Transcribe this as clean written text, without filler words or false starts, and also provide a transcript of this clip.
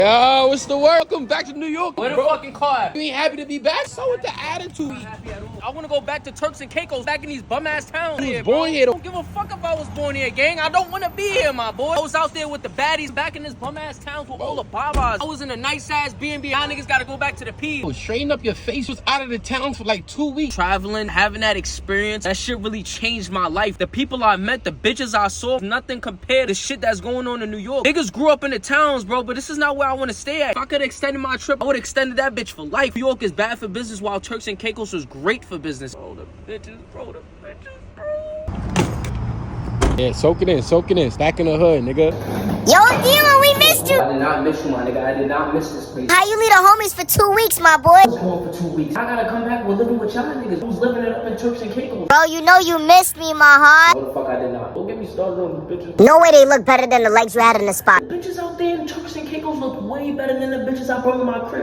Yo, what's the word? Welcome back to New York. Where the fucking car at? You ain't happy to be back? So with the attitude. I want to go back to Turks and Caicos, back in these bum-ass towns. You was here, born bro. here, though. Don't give a fuck if I was born here, gang. I don't want to be here, my boy. I was out there with the baddies, back in this bum-ass towns with all the babas. I was in a nice-ass B&B. Y'all niggas got to go back to the P. Straighten up your face. Was out of the town for like 2 weeks. Traveling, having that experience, that shit really changed my life. The people I met, the bitches I saw, nothing compared to shit that's going on in New York. Niggas grew up in the towns, bro, but this is not where I want to stay at. If I could have extended my trip, I would have extended that bitch for life. New York is bad for business, while Turks and Caicos was great for business. Bro, the bitches, bro, bro. Yeah, soak it in, stack in the hood, nigga. Yo, Dylan, we missed you. I did not miss you, my nigga. I did not miss this place. How you leave the homies for 2 weeks, my boy? I was gone for 2 weeks. I gotta come back. We're living with y'all niggas. I was living it up in Turks and Caicos. Bro, you know you missed me, my heart. No, the fuck I did not. Don't get me started on the bitches. No way they look better than the legs you had in the spot. The bitches out there in Turks and Caicos look way better than the bitches I brought in my crib.